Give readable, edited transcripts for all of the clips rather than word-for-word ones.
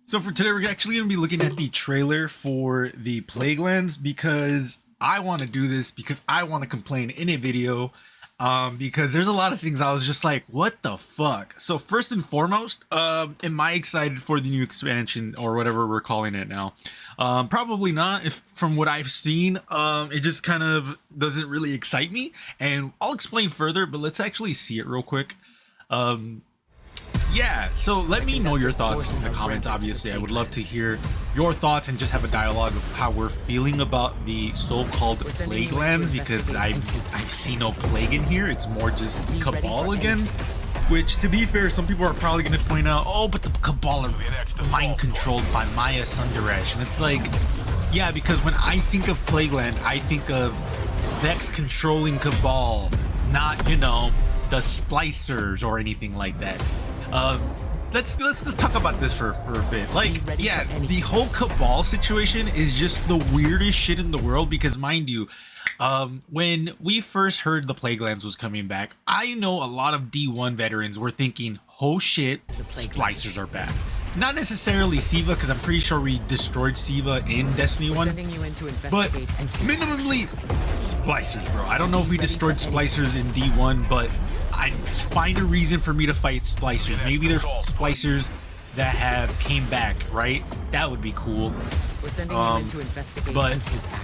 So for today, we're actually going to be looking at the trailer for the Plague Lands because I want to do this because I want to complain in a video because there's a lot of things I was just like, what the fuck? So first and foremost, am I excited for the new expansion or whatever we're calling it now? Probably not. If from what I've seen, it just kind of doesn't really excite me, and I'll explain further, but let's actually see it real quick. Yeah, so let me know your thoughts in the comments. Obviously, I would love to hear your thoughts and just have a dialogue of how we're feeling about the so-called Plague Lands, because I've seen no plague in here. It's more just Cabal again, which, to be fair, some people are probably going to point out, oh, but the Cabal are mind controlled by Maya Sundaresh, and it's like, yeah, because when I think of Plague Land, I think of Vex controlling Cabal, not, you know, the splicers or anything like that. Let's talk about this for a bit. Like, yeah, the whole Cabal situation is just the weirdest shit in the world, because mind you, when we first heard the Plague Lands was coming back, I know a lot of D1 veterans were thinking, oh shit, splicers are back. Not necessarily Siva, because I'm pretty sure we destroyed Siva in Destiny 1, but minimally splicers, bro. I don't know if we destroyed splicers in D1, but I find a reason for me to fight splicers. Maybe they're splicers that have came back, right? That would be cool. But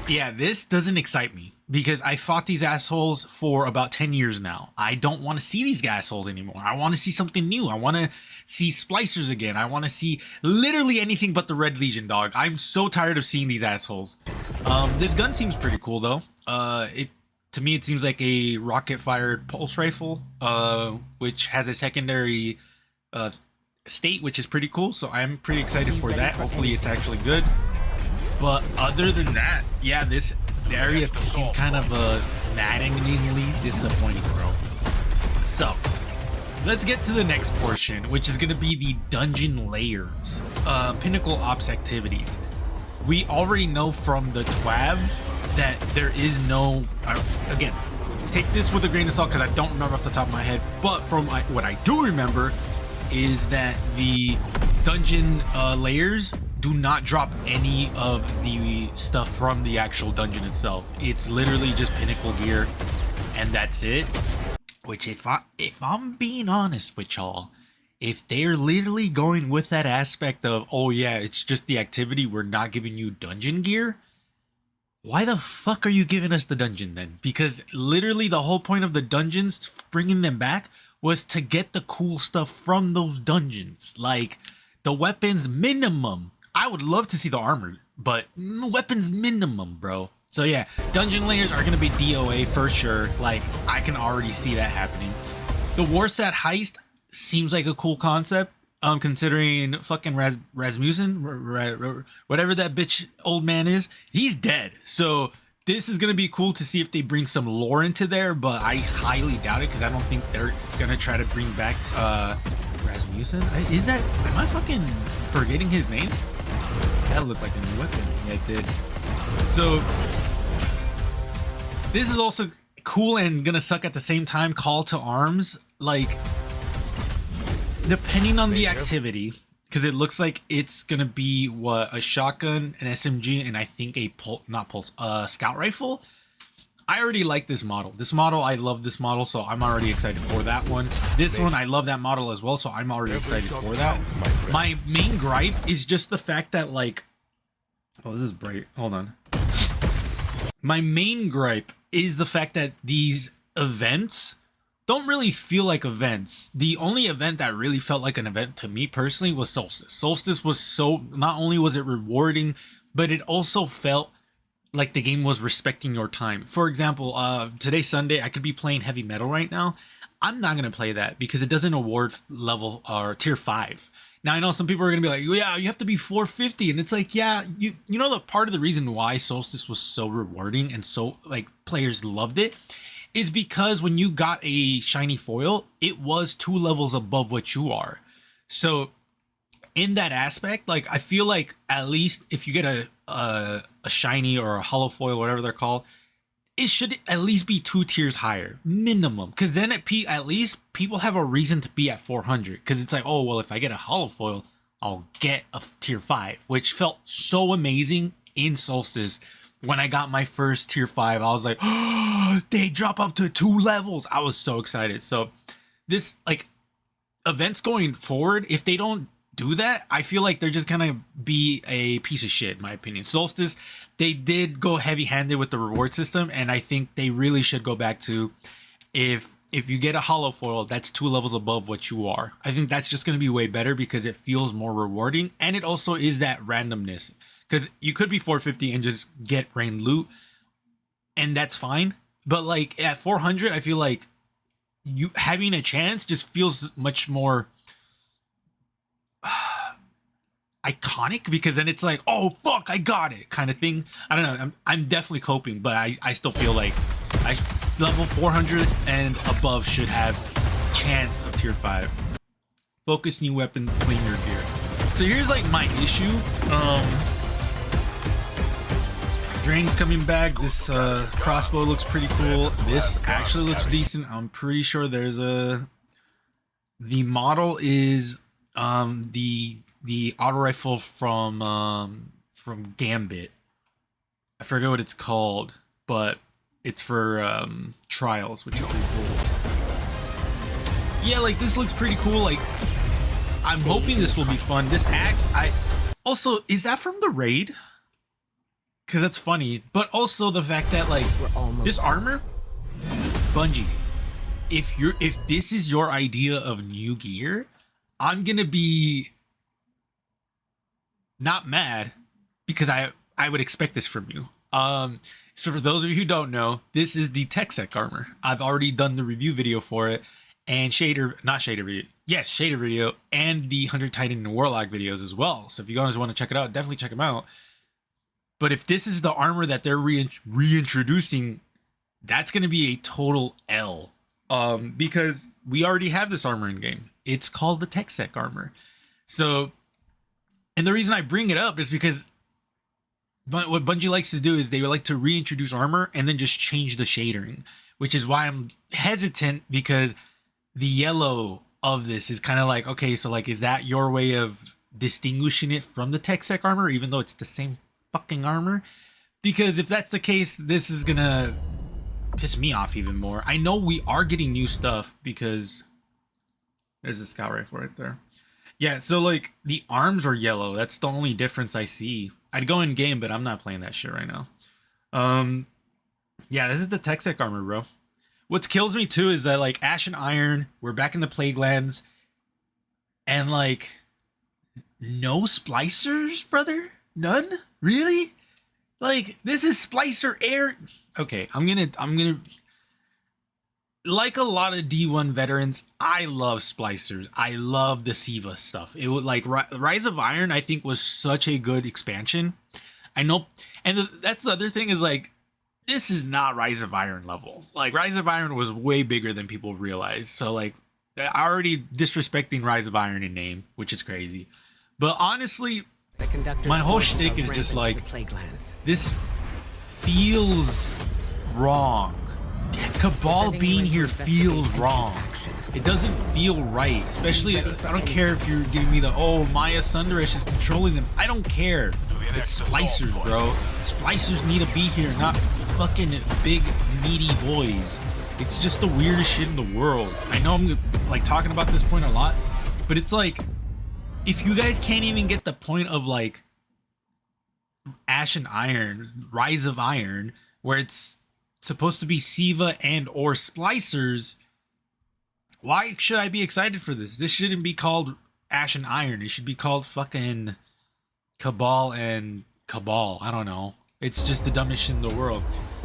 yeah, this doesn't excite me because I fought these assholes for about 10 years now. I don't want to see these assholes anymore. I want to see something new. I want to see splicers again. I want to see literally anything but the Red Legion, dog. I'm so tired of seeing these assholes. This gun seems pretty cool though. To me, it seems like a rocket-fired pulse rifle, which has a secondary state, which is pretty cool. So I'm pretty excited for that. Hopefully, it's actually good. But other than that, yeah, the area seemed kind of maddeningly disappointing, bro. So let's get to the next portion, which is going to be the dungeon layers, pinnacle ops activities. We already know from the TWAB that there is no, again, take this with a grain of salt because I don't remember off the top of my head, but from what I do remember is that the dungeon layers do not drop any of the stuff from the actual dungeon itself. It's literally just pinnacle gear and that's it. Which, if I'm being honest with y'all, if they're literally going with that aspect of, oh yeah, it's just the activity, we're not giving you dungeon gear, why the fuck are you giving us the dungeon then? Because literally the whole point of the dungeons, bringing them back, was to get the cool stuff from those dungeons. Like, the weapons minimum. I would love to see the armor, but weapons minimum, bro. So yeah, dungeon layers are going to be DOA for sure. Like, I can already see that happening. The Warsat heist seems like a cool concept. Considering fucking Rasmussen, whatever that bitch old man is, he's dead. So this is gonna be cool to see if they bring some lore into there, but I highly doubt it because I don't think they're gonna try to bring back Rasmussen. Is that? Am I fucking forgetting his name? That looked like a new weapon. Yeah, it did. So this is also cool and gonna suck at the same time. Call to arms, like, depending on the activity, because it looks like it's gonna be what, a shotgun, an SMG, and I think a scout rifle. I already like this model. I love this model, so I'm already excited for that one. This one, I love that model as well, so I'm already excited for that. My main gripe is just the fact that, like, oh, this is bright. Hold on. My main gripe is the fact that these events don't really feel like events. The only event that really felt like an event to me personally was Solstice. Solstice was so, not only was it rewarding, but it also felt like the game was respecting your time. For example, today's Sunday, I could be playing heavy metal right now. I'm not going to play that because it doesn't award level or tier 5. Now, I know some people are going to be like, yeah, you have to be 450. And it's like, yeah, you know, the part of the reason why Solstice was so rewarding and so, like, players loved it is because when you got a shiny foil, it was 2 levels above what you are. So in that aspect, like, I feel like at least if you get a shiny or a hollow foil, whatever they're called, it should at least be 2 tiers higher minimum, because then at least people have a reason to be at 400, because it's like, oh well, if I get a hollow foil, I'll get a tier 5, which felt so amazing in Solstice. When I got my first tier 5, I was like, oh, they drop up to 2 levels. I was so excited. So this, like, events going forward, if they don't do that, I feel like they're just gonna be a piece of shit, in my opinion. Solstice, they did go heavy-handed with the reward system, and I think they really should go back to, if you get a hollow foil, that's 2 levels above what you are. I think that's just gonna be way better because it feels more rewarding, and it also is that randomness. Because you could be 450 and just get rain loot, and that's fine. But like at 400, I feel like you having a chance just feels much more iconic, because then it's like, oh fuck, I got it kind of thing. I don't know. I'm definitely coping, but I still feel like level 400 and above should have chance of tier 5. Focus new weapons, claim your gear. So here's like my issue. Drain's coming back. This crossbow looks pretty cool. This actually looks decent. I'm pretty sure there's the model is the auto rifle from Gambit. I forget what it's called, but it's for trials, which is pretty cool. Yeah, like this looks pretty cool. Like I'm hoping this will be fun. This axe, is that from the raid? Because that's funny, but also the fact that like this armor, Bungie, if this is your idea of new gear, I'm gonna be not mad, because I would expect this from you. So for those of you who don't know, this is the TechSec armor. I've already done the review video for it, and shader video, and the 100 Titan and Warlock videos as well. So if you guys want to check it out, definitely check them out. But if this is the armor that they're reintroducing, that's going to be a total L. Because we already have this armor in game. It's called the TechSec armor. So, and the reason I bring it up is because what Bungie likes to do is they like to reintroduce armor and then just change the shadering, which is why I'm hesitant, because the yellow of this is kind of like, okay, so like, is that your way of distinguishing it from the TechSec armor, even though it's the same fucking armor? Because if that's the case, this is gonna piss me off even more. I know we are getting new stuff, because there's a scout rifle right there. Yeah, so like the arms are yellow. That's the only difference I see. I'd go in game, but I'm not playing that shit right now. Yeah, this is the TechSec armor, bro. What kills me too is that like Ash and Iron, we're back in the Plague Lands, and like no splicers, brother. None? Really? Like, this is splicer air. Okay, I'm gonna like a lot of D1 veterans, I love splicers. I love the Siva stuff. It would like Rise of Iron, I think, was such a good expansion. I know, and that's the other thing is like, this is not Rise of Iron level. Like Rise of Iron was way bigger than people realize. So like, I already disrespecting Rise of Iron in name, which is crazy. But honestly, my whole shtick is just like, this feels wrong. Cabal being here feels wrong. It doesn't feel right. Especially, I don't care if you're giving me the, oh, Maya Sundaresh is controlling them. I don't care. It's splicers, bro. Splicers need to be here, not fucking big, meaty boys. It's just the weirdest shit in the world. I know I'm like talking about this point a lot, but it's like, if you guys can't even get the point of like Ash and Iron, Rise of Iron, where it's supposed to be Siva and or splicers, why should I be excited for this? This shouldn't be called Ash and Iron. It should be called fucking Cabal and Cabal. I don't know. It's just the dumbest shit in the world.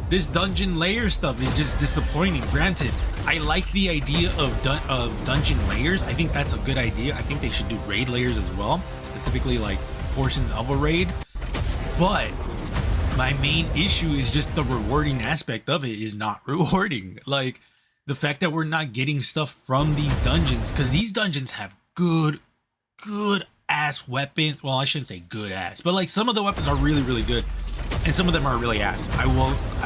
This dungeon layer stuff is just disappointing. Granted, I like the idea of dungeon layers. I think that's a good idea. I think they should do raid layers as well, specifically like portions of a raid. But my main issue is just the rewarding aspect of it is not rewarding. Like the fact that we're not getting stuff from these dungeons, because these dungeons have good ass weapons. Well, I shouldn't say good ass, but like some of the weapons are really, really good. And some of them are really ass. I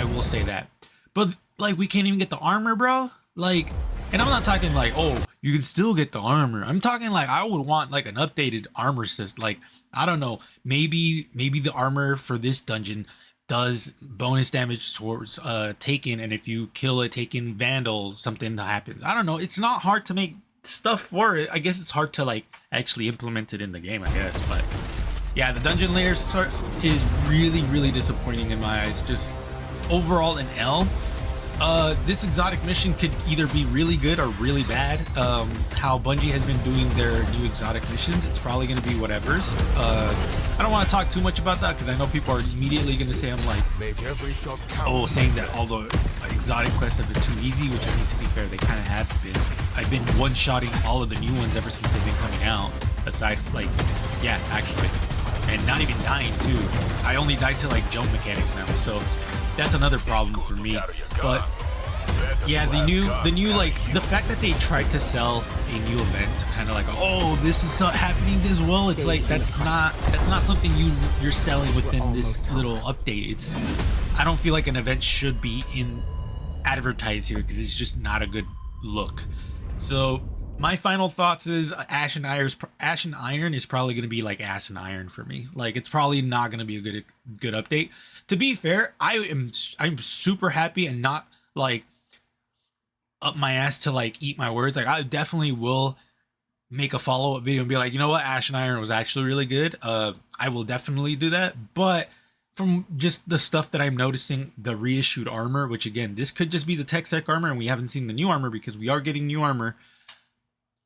will say that. But like we can't even get the armor, bro. Like And I'm not talking like, oh, you can still get the armor. I'm talking like I would want like an updated armor system. Like, I don't know, maybe the armor for this dungeon does bonus damage towards Taken, and if you kill a Taken Vandal, something happens. I don't know. It's not hard to make stuff for it. I guess it's hard to like actually implement it in the game, I guess. But yeah, the dungeon layers is really disappointing in my eyes. Just overall an L. This exotic mission could either be really good or really bad. How Bungie has been doing their new exotic missions, it's probably going to be whatever's. I don't want to talk too much about that because I know people are immediately going to say I'm like, oh, saying that all the exotic quests have been too easy, which I mean, to be fair, they kind of have been. I've been one-shotting all of the new ones ever since they've been coming out, aside, like, yeah, actually. And not even dying, too. I only died to, like, jump mechanics now, so that's another problem for me. But yeah, the new like the fact that they tried to sell a new event kind of like, oh, this is happening as well. It's like that's not something you're selling within this little update. It's, I don't feel like an event should be advertised here because it's just not a good look. So my final thoughts is Ash and Iron is probably going to be like Ash and Iron for me. Like, it's probably not going to be a good update. To be fair, I'm super happy and not like up my ass to like eat my words. Like, I definitely will make a follow-up video and be like, you know what, Ash and Iron was actually really good. I will definitely do that. But from just the stuff that I'm noticing, the reissued armor, which again, this could just be the tech stack armor and we haven't seen the new armor because we are getting new armor.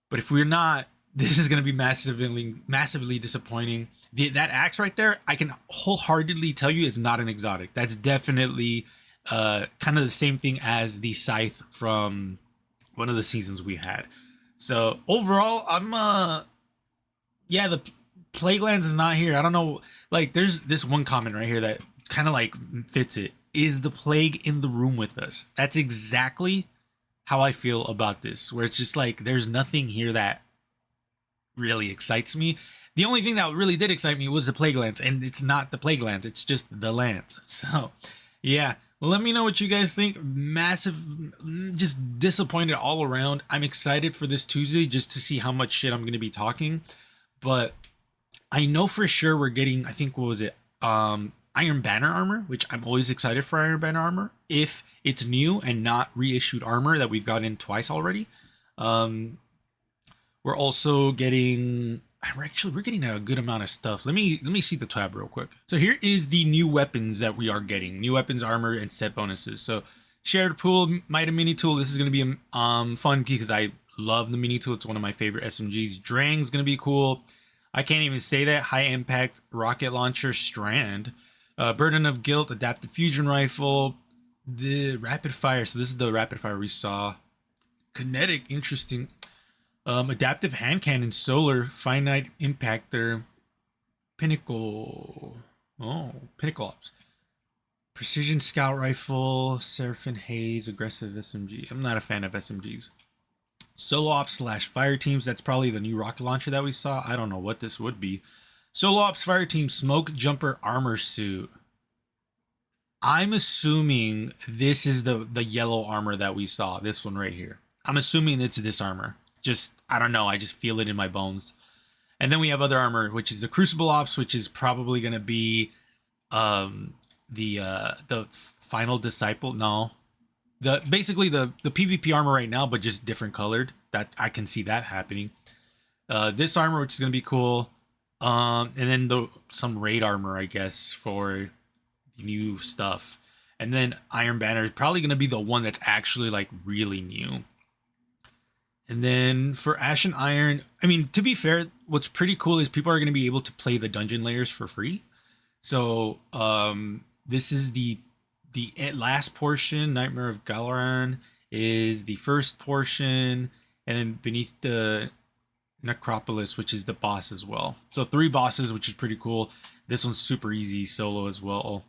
But if we're not, this is going to be massively disappointing. That axe right there, I can wholeheartedly tell you is not an exotic. That's definitely kind of the same thing as the scythe from one of the seasons we had. So overall, yeah, the Plaguelands is not here. I don't know, like there's this one comment right here that kind of like fits it. Is the plague in the room with us? That's exactly how I feel about this, where it's just like there's nothing here that really excites me. The only thing that really did excite me was the Plaguelands, and it's not the Plaguelands, it's just the lands. So yeah, let me know what you guys think. Massive, just disappointed all around. I'm excited for this Tuesday just to see how much shit I'm going to be talking, but I know for sure we're getting, I think, what was it, Iron Banner armor, which I'm always excited for. Iron Banner armor, if it's new and not reissued armor that we've gotten twice already. We're also getting, we're getting a good amount of stuff. Let me see the tab real quick. So here is the new weapons that we are getting. New weapons, armor, and set bonuses. So shared pool, Might mini tool. This is going to be fun because I love the mini tool. It's one of my favorite SMGs. Drang's going to be cool. I can't even say that. High impact rocket launcher, Strand. Burden of Guilt, adaptive fusion rifle, the rapid fire. So this is the rapid fire we saw. Kinetic, interesting. Adaptive hand cannon, solar, finite impactor, pinnacle. Oh, pinnacle ops. Precision scout rifle, Seraphim Haze, aggressive SMG. I'm not a fan of SMGs. Solo ops / fire teams. That's probably the new rocket launcher that we saw. I don't know what this would be. Solo ops fire team, smoke jumper armor suit. I'm assuming this is the yellow armor that we saw. This one right here. I'm assuming it's this armor. Just, I don't know. I just feel it in my bones. And then we have other armor, which is the Crucible Ops, which is probably going to be the Final Disciple. No. Basically the PvP armor right now, but just different colored. That I can see that happening. This armor, which is going to be cool. And then some raid armor, I guess, for new stuff. And then Iron Banner is probably going to be the one that's actually like really new. And then for Ash and Iron, I mean, to be fair, what's pretty cool is people are going to be able to play the dungeon layers for free. So this is the last portion. Nightmare of Galaran is the first portion, and then Beneath the Necropolis, which is the boss as well. So 3 bosses, which is pretty cool. This one's super easy solo as well.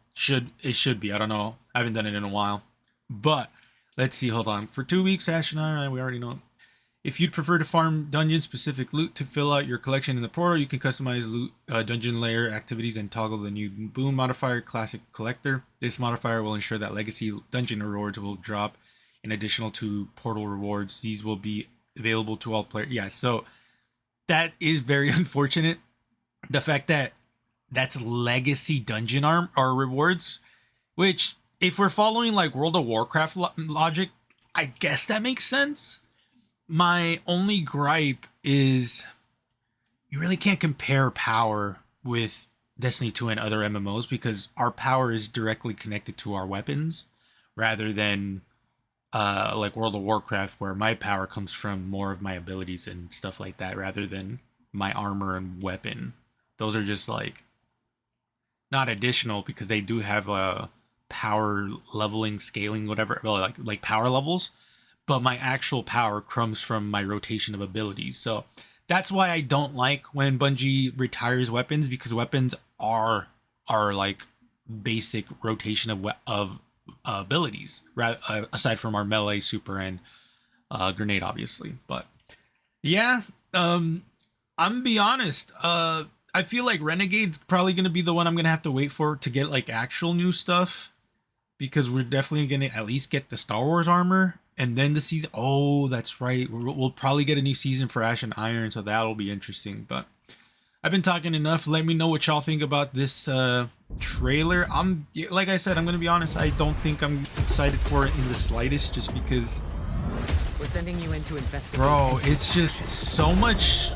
It should be. I don't know. I haven't done it in a while. But let's see. Hold on. For 2 weeks, Ash and Iron, we already know. If you'd prefer to farm dungeon-specific loot to fill out your collection in the portal, you can customize loot dungeon layer activities and toggle the new boon modifier, Classic Collector. This modifier will ensure that legacy dungeon rewards will drop in addition to portal rewards. These will be available to all players. Yeah, so that is very unfortunate. The fact that that's legacy dungeon arm or rewards, which if we're following like World of Warcraft logic, I guess that makes sense. My only gripe is you really can't compare power with Destiny 2 and other MMOs because our power is directly connected to our weapons rather than like World of Warcraft, where my power comes from more of my abilities and stuff like that rather than my armor and weapon. Those are just like not additional because they do have a power leveling, scaling, whatever, well, like power levels, but my actual power comes from my rotation of abilities. So that's why I don't like when Bungie retires weapons, because weapons are like basic rotation of abilities, aside from our melee, super, and grenade, obviously. But yeah, I'm gonna be honest. I feel like Renegade's probably gonna be the one I'm gonna have to wait for to get like actual new stuff, because we're definitely gonna at least get the Star Wars armor and then the season. Oh, that's right. We'll probably get a new season for Ash and Iron, so that'll be interesting. But I've been talking enough. Let me know what y'all think about this trailer. Like I said, I'm gonna be honest. I don't think I'm excited for it in the slightest, just because. We're sending you in to investigate. Bro, it's just so much.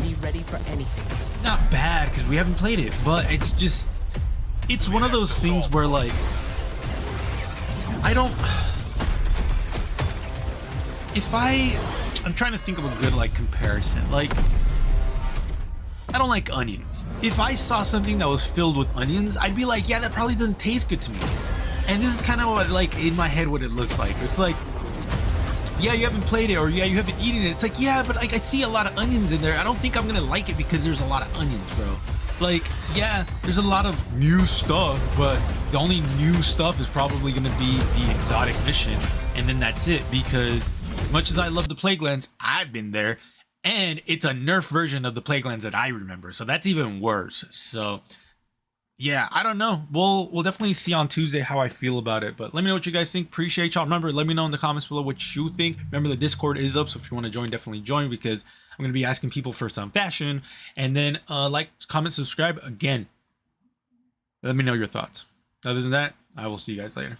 Be ready for anything. Not bad because we haven't played it, but it's just. It's one of those things where like. I don't. I'm trying to think of a good like comparison. Like, I don't like onions. If I saw something that was filled with onions, I'd be like, yeah, that probably doesn't taste good to me. And this is kind of what, like, in my head, what it looks like. It's like, yeah, you haven't played it, or yeah, you haven't eaten it. It's like, yeah, but like I see a lot of onions in there. I don't think I'm gonna like it because there's a lot of onions, bro. Like, yeah, there's a lot of new stuff, but the only new stuff is probably gonna be the exotic mission, and then that's it. Because as much as I love the Plaguelands, I've been there, and it's a nerf version of the Plaguelands that I remember, so that's even worse. So yeah, I don't know. We'll definitely see on Tuesday how I feel about it. But let me know what you guys think. Appreciate y'all. Remember, let me know in the comments below what you think. Remember, the Discord is up, so if you want to join, definitely join, because I'm going to be asking people for some fashion. And then like, comment, subscribe. Again, let me know your thoughts. Other than that, I will see you guys later.